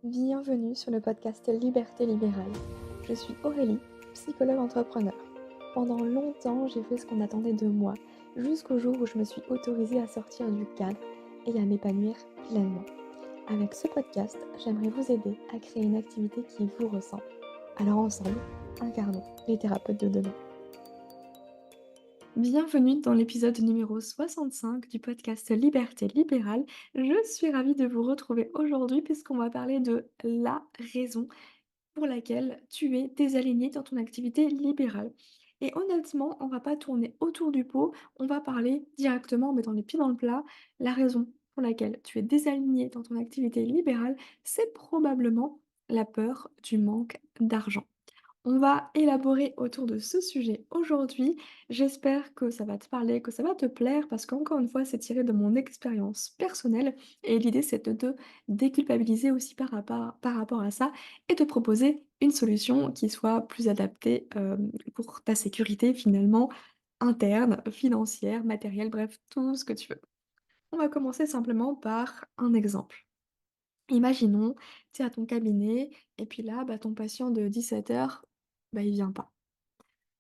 Bienvenue sur le podcast Liberté libérale. Je suis Aurélie, psychologue entrepreneur. Pendant longtemps, j'ai fait ce qu'on attendait de moi, jusqu'au jour où je me suis autorisée à sortir du cadre et à m'épanouir pleinement. Avec ce podcast, j'aimerais vous aider à créer une activité qui vous ressemble. Alors ensemble, incarnons les thérapeutes de demain. Bienvenue dans l'épisode numéro 65 du podcast Liberté libérale. Je suis ravie de vous retrouver aujourd'hui puisqu'on va parler de la raison pour laquelle tu es désaligné dans ton activité libérale. Et honnêtement, on va pas tourner autour du pot, on va parler directement, en mettant les pieds dans le plat. La raison pour laquelle tu es désaligné dans ton activité libérale, c'est probablement la peur du manque d'argent. On va élaborer autour de ce sujet aujourd'hui. J'espère que ça va te parler, que ça va te plaire, parce qu'encore une fois, c'est tiré de mon expérience personnelle. Et l'idée, c'est de te déculpabiliser aussi par rapport à ça et te proposer une solution qui soit plus adaptée pour ta sécurité finalement interne, financière, matérielle, bref, tout ce que tu veux. On va commencer simplement par un exemple. Imaginons, tu es à ton cabinet et puis là, bah, ton patient de 17 heures, bah, il vient pas,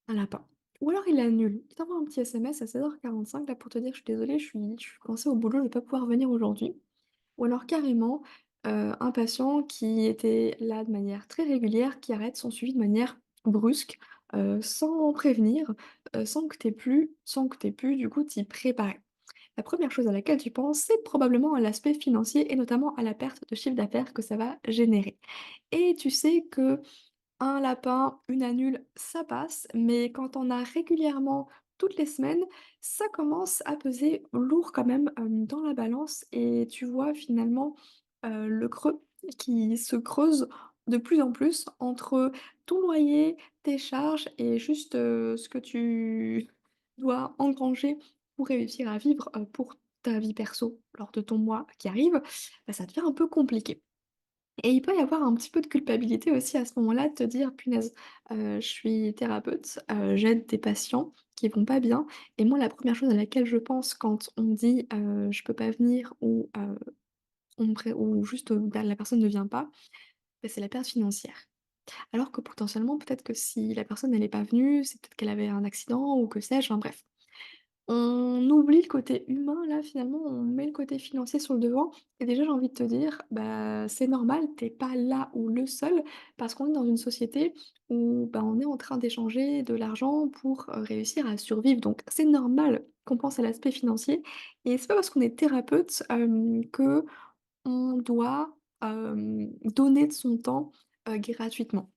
un lapin. Ou alors il annule. Il t'envoie un petit SMS à 16h45 là pour te dire: «Je suis désolé, je suis coincé au boulot, je vais pas pouvoir venir aujourd'hui». Ou alors carrément, un patient qui était là de manière très régulière, qui arrête son suivi de manière brusque, sans prévenir, sans que tu aies pu du coup t'y préparer. La première chose à laquelle tu penses, c'est probablement à l'aspect financier et notamment à la perte de chiffre d'affaires que ça va générer. Et tu sais que un lapin, une annule, ça passe, mais quand on a régulièrement toutes les semaines, ça commence à peser lourd quand même, dans la balance et tu vois finalement, le creux qui se creuse de plus en plus entre ton loyer, tes charges et juste, ce que tu dois engranger pour réussir à vivre, pour ta vie perso lors de ton mois qui arrive, bah, ça devient un peu compliqué. Et il peut y avoir un petit peu de culpabilité aussi à ce moment-là, de te dire: «Punaise, je suis thérapeute, j'aide des patients qui vont pas bien et moi la première chose à laquelle je pense quand on me dit, "Je peux pas venir" ou, on me pré ou juste, bah, la personne ne vient pas, bah, c'est la perte financière». Alors que potentiellement, peut-être que si la personne elle est pas venue, c'est peut-être qu'elle avait un accident ou que sais-je, enfin bref. On oublie le côté humain là, finalement, on met le côté financier sur le devant et déjà j'ai envie de te dire, bah, c'est normal, tu pas là ou le seul parce qu'on est dans une société où, bah, on est en train d'échanger de l'argent pour, réussir à survivre donc c'est normal qu'on pense à l'aspect financier et c'est pas parce qu'on est thérapeute, qu'on doit, donner de son temps, gratuitement.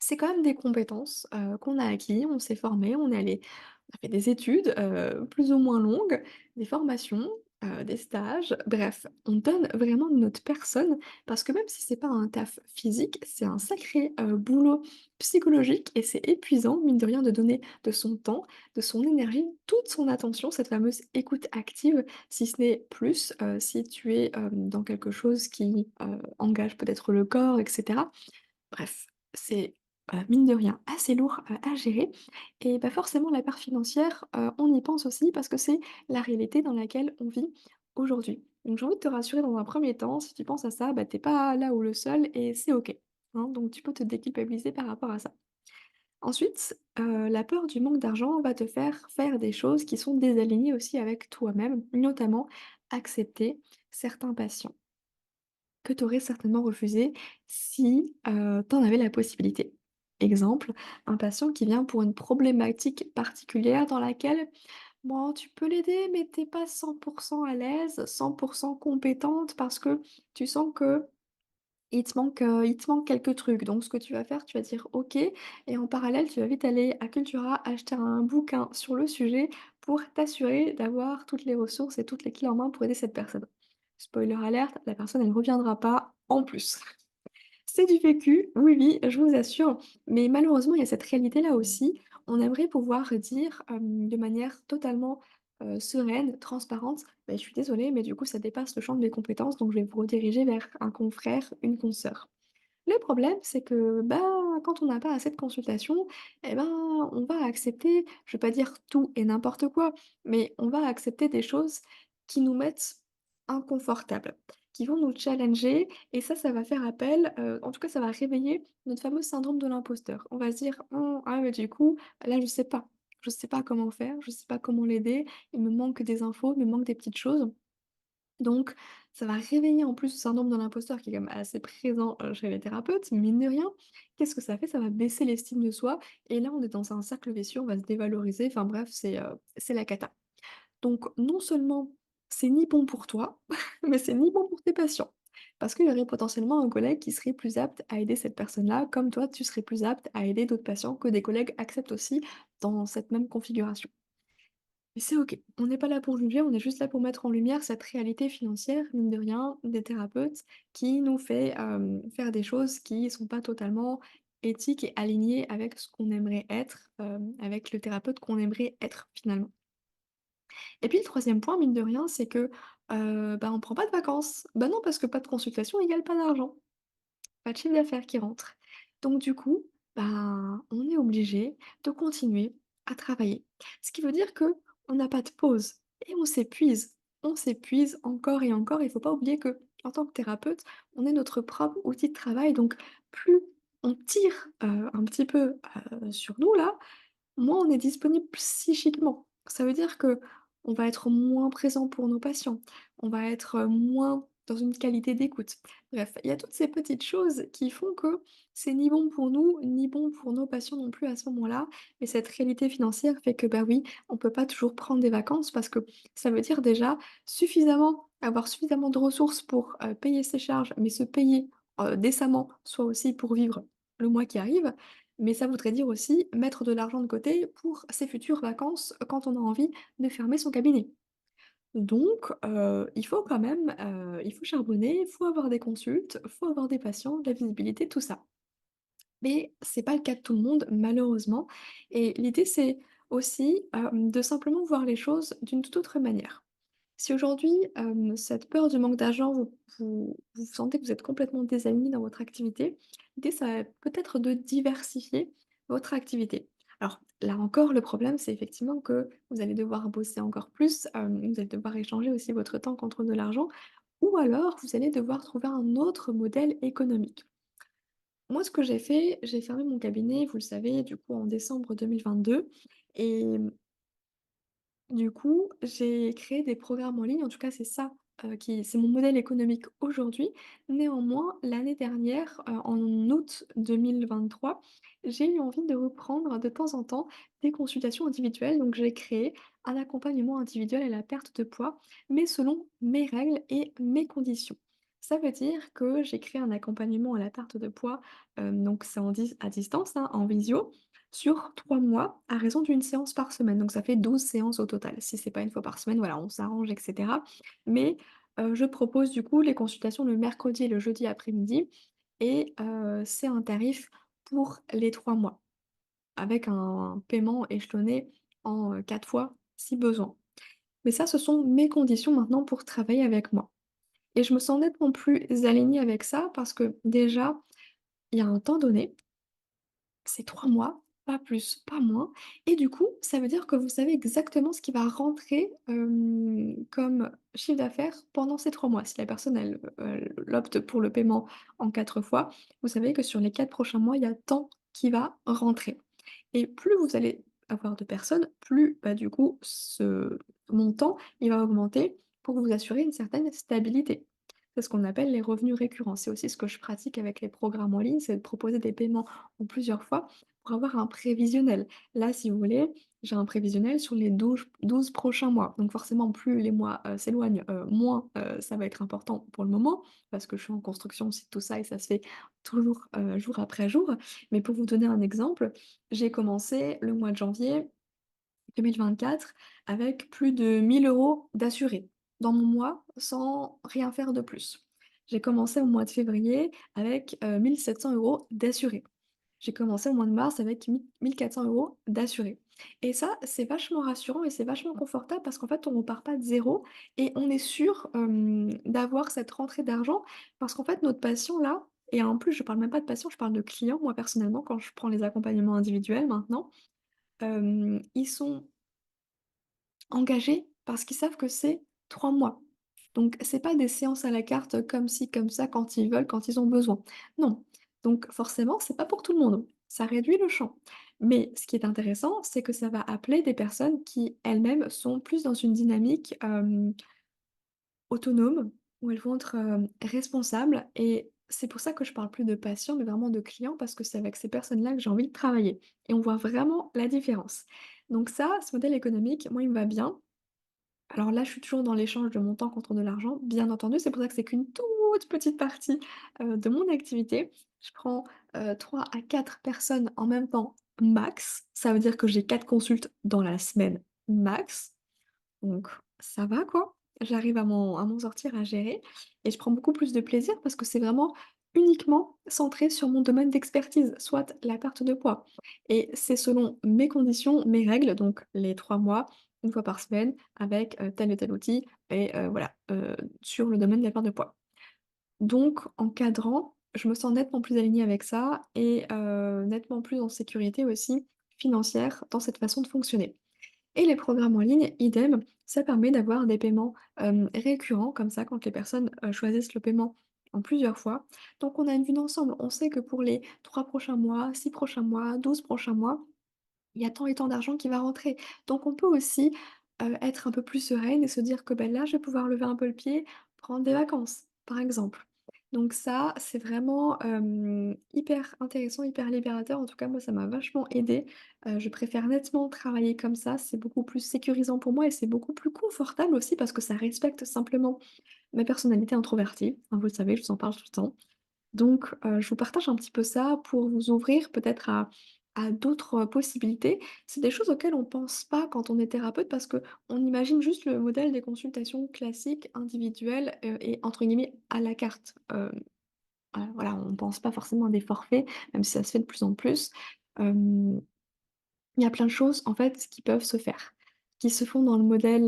C'est quand même des compétences, qu'on a acquis, on s'est formé, on a fait des études, plus ou moins longues, des formations, des stages, bref, on donne vraiment de notre personne parce que même si c'est pas un taf physique, c'est un sacré, boulot psychologique et c'est épuisant, mine de rien, de donner de son temps, de son énergie, toute son attention, cette fameuse écoute active, si ce n'est plus, si tu es, dans quelque chose qui, engage peut-être le corps et cetera. Bref, c'est, mine de rien, assez lourd, à gérer et bah, forcément la part financière, on y pense aussi parce que c'est la réalité dans laquelle on vit aujourd'hui. Donc j'ai envie de te rassurer dans un premier temps, si tu penses à ça, bah, tu pas là ou le seul et c'est OK, hein, donc tu peux te déculpabiliser par rapport à ça. Ensuite, la peur du manque d'argent va te faire faire des choses qui sont désalignées aussi avec toi-même, notamment accepter certains patients que tu aurais certainement refusé si, tu en avais la possibilité. Exemple, un patient qui vient pour une problématique particulière dans laquelle, bon, tu peux l'aider, mais tu pas 100 à l'aise, 100 compétente parce que tu sens que il te manque quelques trucs. Donc ce que tu vas faire, tu vas dire: «OK» et en parallèle, tu vas vite aller à Cultura acheter un bouquin sur le sujet pour t'assurer d'avoir toutes les ressources et toutes les clés en main pour aider cette personne. Spoiler alerte, la personne, elle ne reviendra pas en plus. C'est du vécu, oui, oui, je vous assure, mais malheureusement, il y a cette réalité-là aussi. On aimerait pouvoir dire, de manière totalement, sereine, transparente: «Beh, je suis désolée, mais du coup, ça dépasse le champ de mes compétences, donc je vais vous rediriger vers un confrère, une consoeur». Le problème, c'est que, bah, quand on n'a pas assez de consultations et ben, on va accepter, je vais pas dire tout et n'importe quoi, mais on va accepter des choses qui nous mettent inconfortables. qui vont nous challenger et ça va faire appel, en tout cas, ça va réveiller notre fameux syndrome de l'imposteur. On va se dire: «Oh, ah mais du coup, là, je sais pas. Je sais pas comment faire, je sais pas comment l'aider, il me manque des infos, il me manque des petites choses». Donc ça va réveiller en plus ce syndrome de l'imposteur qui est quand même assez présent, chez les thérapeutes, mine de rien. Qu'est-ce que ça fait? Ça va baisser l'estime de soi et là, on est dans un cercle vicieux, on va se dévaloriser, enfin bref, c'est la cata. Donc non seulement c'est ni bon pour toi, mais c'est ni bon pour tes patients. Parce qu'il y aurait potentiellement un collègue qui serait plus apte à aider cette personne-là, comme toi, tu serais plus apte à aider d'autres patients que des collègues acceptent aussi dans cette même configuration. Et c'est OK. On n'est pas là pour juger, on est juste là pour mettre en lumière cette réalité financière, mine de rien, des thérapeutes qui nous fait, faire des choses qui sont pas totalement éthiques et alignées avec ce qu'on aimerait être, avec le thérapeute qu'on aimerait être finalement. Et puis le troisième point, mine de rien, c'est que, bah, on prend pas de vacances. Bah, non, parce que pas de consultation égale pas d'argent. Pas de chiffre d'affaires qui rentre. Donc du coup, ben, on est obligé de continuer à travailler. Ce qui veut dire que on n'a pas de pause et on s'épuise. On s'épuise encore et encore. Il faut pas oublier que en tant que thérapeute, on est notre propre outil de travail. Donc plus on tire, un petit peu, sur nous là, moins on est disponible psychiquement. Ça veut dire que on va être moins présent pour nos patients, on va être, moins dans une qualité d'écoute. Bref, il y a toutes ces petites choses qui font que c'est ni bon pour nous, ni bon pour nos patients non plus à ce moment-là. Et cette réalité financière fait que, bah oui, on peut pas toujours prendre des vacances parce que ça veut dire déjà avoir suffisamment de ressources pour, payer ses charges, mais se payer, décemment, soit aussi pour vivre le mois qui arrive. Mais ça voudrait dire aussi mettre de l'argent de côté pour ses futures vacances, quand on a envie de fermer son cabinet. Donc il faut quand même, il faut charbonner, il faut avoir des consultes, il faut avoir des patients, de la visibilité, tout ça. Mais c'est pas le cas de tout le monde, malheureusement et l'idée, c'est aussi, de simplement voir les choses d'une toute autre manière. Si aujourd'hui, cette peur du manque d'argent, vous sentez que vous êtes complètement désaligné dans votre activité, l'idée, ça va être peut-être de diversifier votre activité. Alors là encore, le problème, c'est effectivement que vous allez devoir bosser encore plus, vous allez devoir échanger aussi votre temps contre de l'argent ou alors vous allez devoir trouver un autre modèle économique. Moi, ce que j'ai fait, j'ai fermé mon cabinet, vous le savez, du coup, en décembre 2022 et du coup, j'ai créé des programmes en ligne, en tout cas c'est ça, qui c'est mon modèle économique aujourd'hui. Néanmoins, l'année dernière, en août 2023, j'ai eu envie de reprendre de temps en temps des consultations individuelles. Donc j'ai créé un accompagnement individuel à la perte de poids, mais selon mes règles et mes conditions. Ça veut dire que j'ai créé un accompagnement à la perte de poids, donc c'est à distance, hein, en visio, sur 3 mois à raison d'une séance par semaine, donc ça fait 12 séances au total. Si c'est pas une fois par semaine, voilà, on s'arrange et cetera. Mais, je propose du coup les consultations le mercredi et le jeudi après-midi et c'est un tarif pour les 3 mois, avec un paiement échelonné en, 4 fois si besoin. Mais ça, ce sont mes conditions maintenant pour travailler avec moi et je me sens nettement plus alignée avec ça parce que déjà, il y a un temps donné. C'est 3 mois, pas plus, pas moins et du coup, ça veut dire que vous savez exactement ce qui va rentrer, comme chiffre d'affaires pendant ces 3 mois. Si la personne, elle opte pour le paiement en 4 fois, vous savez que sur les 4 prochains mois, il y a tant qui va rentrer et plus vous allez avoir de personnes, plus, bah, du coup, ce montant, il va augmenter pour vous assurer une certaine stabilité. C'est ce qu'on appelle les revenus récurrents. C'est aussi ce que je pratique avec les programmes en ligne, c'est de proposer des paiements en plusieurs fois pour avoir un prévisionnel. Là, si vous voulez, j'ai un prévisionnel sur les 12 prochains mois. Donc forcément, plus les mois, s'éloignent, moins, ça va être important pour le moment, parce que je suis en construction aussi de tout ça et ça se fait toujours, jour après jour. Mais pour vous donner un exemple, j'ai commencé le mois de janvier 2024 avec plus de 1 000 € d'assurés dans mon mois sans rien faire de plus. J'ai commencé au mois de février avec, 1 700 € d'assurés. J'ai commencé au mois de mars avec 1 400 € d'assurés et ça, c'est vachement rassurant et c'est vachement confortable parce qu'en fait, on repart pas de zéro et on est sûr, d'avoir cette rentrée d'argent parce qu'en fait, notre patient là et en plus, je parle même pas de patient, je parle de clients, moi personnellement, quand je prends les accompagnements individuels maintenant, ils sont engagés parce qu'ils savent que c'est 3 mois. Donc c'est pas des séances à la carte comme ci, comme ça, quand ils veulent, quand ils ont besoin. Non. Donc forcément, c'est pas pour tout le monde. Ça réduit le champ. Mais ce qui est intéressant, c'est que ça va appeler des personnes qui elles-mêmes sont plus dans une dynamique, autonome, où elles vont être, responsables et c'est pour ça que je parle plus de patients, mais vraiment de clients parce que c'est avec ces personnes-là que j'ai envie de travailler et on voit vraiment la différence. Donc ça, ce modèle économique, moi, il me va bien. Alors là, je suis toujours dans l'échange de mon temps contre de l'argent, bien entendu. C'est pour ça que c'est qu'une toute petite partie, de mon activité. Je prends, 3 à 4 personnes en même temps max. Ça veut dire que j'ai 4 consultes dans la semaine max. Donc ça va quoi. J'arrive à m'en sortir, à gérer et je prends beaucoup plus de plaisir parce que c'est vraiment uniquement centré sur mon domaine d'expertise, soit la perte de poids et c'est selon mes conditions, mes règles, donc les 3 mois, une fois par semaine avec, tel et tel outil et voilà, sur le domaine de la perte de poids. Donc en cadrant, je me sens nettement plus alignée avec ça et nettement plus en sécurité aussi financière dans cette façon de fonctionner. Et les programmes en ligne, idem, ça permet d'avoir des paiements, récurrents comme ça quand les personnes, choisissent le paiement en plusieurs fois. Donc on a une vue d'ensemble. On sait que pour les 3 prochains mois, 6 prochains mois, 12 prochains mois, il y a tant et tant d'argent qui va rentrer. Donc on peut aussi, être un peu plus sereine et se dire que, ben là, je vais pouvoir lever un peu le pied, prendre des vacances, par exemple. Donc ça, c'est vraiment, hyper intéressant, hyper libérateur. En tout cas, moi, ça m'a vachement aidée. Je préfère nettement travailler comme ça. C'est beaucoup plus sécurisant pour moi et c'est beaucoup plus confortable aussi parce que ça respecte simplement ma personnalité introvertie. Hein, vous le savez, je vous en parle tout le temps. Donc, je vous partage un petit peu ça pour vous ouvrir peut-être à d'autres, possibilités. C'est des choses auxquelles on pense pas quand on est thérapeute parce qu'on imagine juste le modèle des consultations classiques, individuelles, et entre guillemets «à la carte». Voilà, on pense pas forcément à des forfaits, même si ça se fait de plus en plus. Hem Il y a plein de choses, en fait, qui peuvent se faire, qui se font dans le modèle,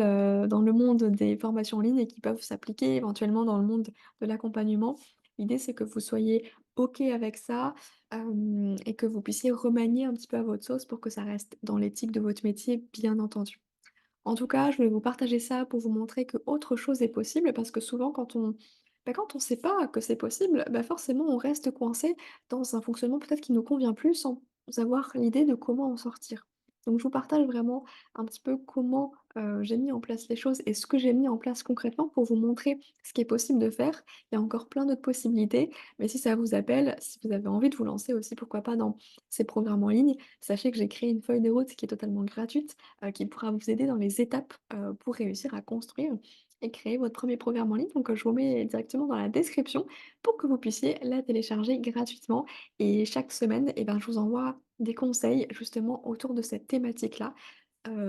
dans le monde des formations en ligne et qui peuvent s'appliquer éventuellement dans le monde de l'accompagnement. L'idée, c'est que vous soyez OK avec ça, et que vous puissiez remanier un petit peu à votre sauce pour que ça reste dans l'éthique de votre métier, bien entendu. En tout cas, je voulais vous partager ça pour vous montrer que autre chose est possible parce que souvent quand on sait pas que c'est possible, bah, forcément on reste coincé dans un fonctionnement peut-être qui nous convient plus sans avoir l'idée de comment en sortir. Donc je vous partage vraiment un petit peu comment, j'ai mis en place les choses et ce que j'ai mis en place concrètement pour vous montrer ce qui est possible de faire. Il y a encore plein d'autres possibilités, mais si ça vous appelle, si vous avez envie de vous lancer aussi, pourquoi pas dans ces programmes en ligne, sachez que j'ai créé une feuille de route qui est totalement gratuite qui pourra vous aider dans les étapes, pour réussir à construire et créer votre premier programme en ligne. Donc, je vous mets directement dans la description pour que vous puissiez la télécharger gratuitement et chaque semaine et ben, je vous envoie des conseils justement autour de cette thématique-là.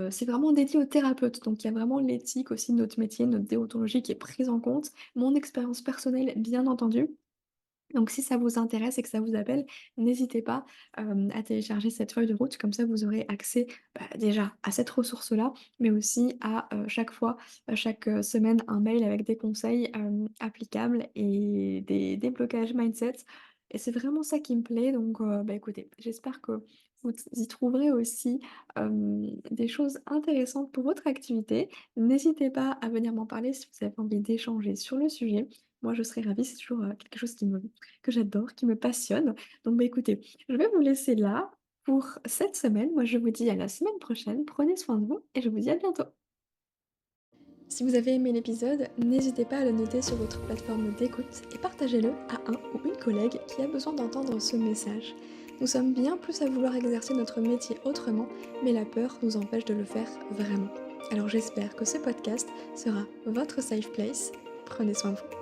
C'est vraiment dédié aux thérapeutes, donc il y a vraiment l'éthique aussi de notre métier, notre déontologie qui est prise en compte, mon expérience personnelle bien entendu donc si ça vous intéresse et que ça vous appelle, n'hésitez pas, à télécharger cette feuille de route. Comme ça, vous aurez accès, bah, déjà à cette ressource-là, mais aussi à, chaque fois, chaque, semaine, un mail avec des conseils, applicables et des déblocages mindset et c'est vraiment ça qui me plaît donc bah, écoutez, j'espère que vous y trouverez aussi, des choses intéressantes pour votre activité. N'hésitez pas à venir m'en parler si vous avez envie d'échanger sur le sujet. Moi, je serais ravie, c'est toujours, quelque chose que j'adore, qui me passionne. Donc, bah, écoutez, je vais vous laisser là pour cette semaine. Moi, je vous dis à la semaine prochaine. Prenez soin de vous et je vous dis à bientôt. Si vous avez aimé l'épisode, n'hésitez pas à le noter sur votre plateforme d'écoute et partagez-le à un ou une collègue qui a besoin d'entendre ce message. Nous sommes bien plus à vouloir exercer notre métier autrement, mais la peur nous empêche de le faire vraiment. Alors j'espère que ce podcast sera votre safe place. Prenez soin de vous.